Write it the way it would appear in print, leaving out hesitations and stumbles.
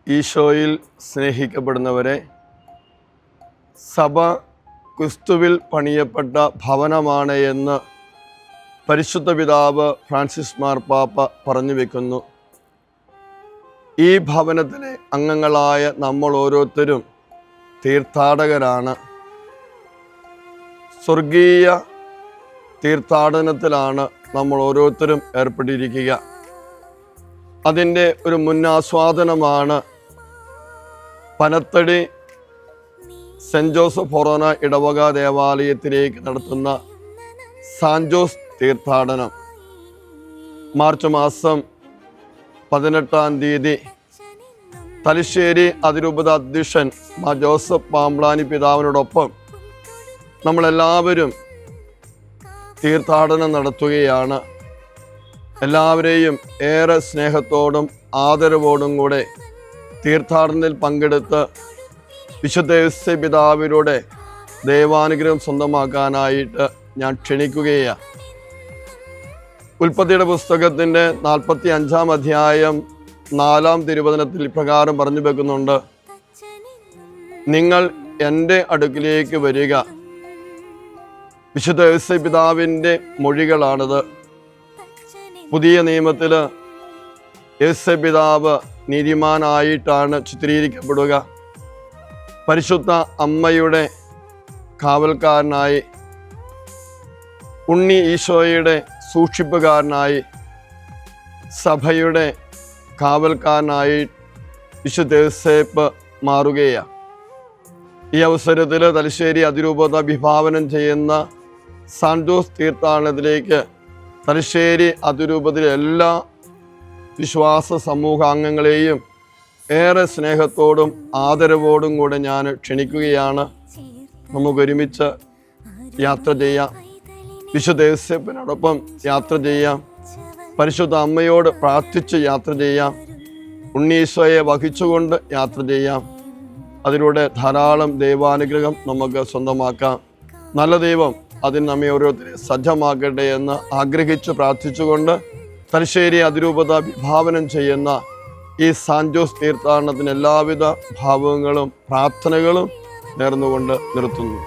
ഈശോയിൽ സ്നേഹിക്കപ്പെടുന്നവരെ, സഭ ക്രിസ്തുവിൽ പണിയപ്പെട്ട ഭവനമാണ് എന്ന് പരിശുദ്ധ പിതാവ് ഫ്രാൻസിസ് മാർപ്പാപ്പ പറഞ്ഞു വെക്കുന്നു. ഈ ഭവനത്തിലെ അംഗങ്ങളായ നമ്മൾ ഓരോരുത്തരും തീർത്ഥാടകരാണ്. സ്വർഗീയ തീർത്ഥാടനത്തിലാണ് നമ്മൾ ഓരോരുത്തരും ഏർപ്പെട്ടിരിക്കുക. അതിൻ്റെ ഒരു മുന്നാസ്വാദനമാണ് പനത്തടി സെൻറ്റ് ജോസഫ് ഫൊറോന ഇടവക ദേവാലയത്തിലേക്ക് നടത്തുന്ന സാൻജോസ് തീർത്ഥാടനം. മാർച്ച് മാസം 18-ാം തീയതി തലശ്ശേരി അതിരൂപത അധ്യക്ഷൻ മാർ ജോസഫ് പാമ്പ്ളാനി പിതാവിനോടൊപ്പം നമ്മളെല്ലാവരും തീർത്ഥാടനം നടത്തുകയാണ്. എല്ലാവരെയും ഏറെ സ്നേഹത്തോടും ആദരവോടും കൂടെ തീർത്ഥാടനത്തിൽ പങ്കെടുത്ത് വിശുദ്ധ ഔസേപ്പ് പിതാവിലൂടെ ദൈവാനുഗ്രഹം സ്വന്തമാക്കാനായിട്ട് ഞാൻ ക്ഷണിക്കുകയാണ്. ഉൽപ്പത്തിയുടെ പുസ്തകത്തിൻ്റെ 45-ാം അധ്യായം 4-ാം തിരുവചനത്തിൽ ഇപ്രകാരം പറഞ്ഞു വെക്കുന്നുണ്ട്: നിങ്ങൾ എൻ്റെ അടുക്കിലേക്ക് വരിക. വിശുദ്ധ ഔസേപ്പ് പിതാവിൻ്റെ മൊഴികളാണിത്. പുതിയ നിയമത്തിൽ ഔസേപ്പ് പിതാവ് നീതിമാനായിട്ടാണ് ചിത്രീകരിക്കപ്പെടുക. പരിശുദ്ധ അമ്മയുടെ കാവൽക്കാരനായി, ഉണ്ണി ഈശോയുടെ സൂക്ഷിപ്പുകാരനായി, സഭയുടെ കാവൽക്കാരനായി വിശുദ്ധ ഔസേപ്പ് മാറുകയാണ്. ഈ അവസരത്തിൽ തലശ്ശേരി അതിരൂപത വിഭാവനം ചെയ്യുന്ന സാൻജോസ് തീർത്ഥാടനത്തിലേക്ക് തലശ്ശേരി അതിരൂപതയിലെ എല്ലാ വിശ്വാസ സമൂഹാംഗങ്ങളെയും ഏറെ സ്നേഹത്തോടും ആദരവോടും കൂടെ ഞാൻ ക്ഷണിക്കുകയാണ്. നമുക്കൊരുമിച്ച് യാത്ര ചെയ്യാം. വിശുദ്ധ ഔസേപ്പിനോടൊപ്പം യാത്ര ചെയ്യാം. പരിശുദ്ധ അമ്മയോട് പ്രാർത്ഥിച്ച് യാത്ര ചെയ്യാം. ഉണ്ണീശോയെ വഹിച്ചുകൊണ്ട് യാത്ര ചെയ്യാം. അതിലൂടെ ധാരാളം ദൈവാനുഗ്രഹം നമുക്ക് സ്വന്തമാക്കാം. നല്ല ദൈവം അതിന് നമ്മെ ഓരോരുത്തരെ സജ്ജമാക്കട്ടെ എന്ന് ആഗ്രഹിച്ച് പ്രാർത്ഥിച്ചുകൊണ്ട് തലശ്ശേരി അതിരൂപത വിഭാവനം ചെയ്യുന്ന ഈ സാൻജോസ് തീർത്ഥാടനത്തിന് എല്ലാവിധ ഭാവങ്ങളും പ്രാർത്ഥനകളും നേർന്നുകൊണ്ട് നിർത്തുന്നു.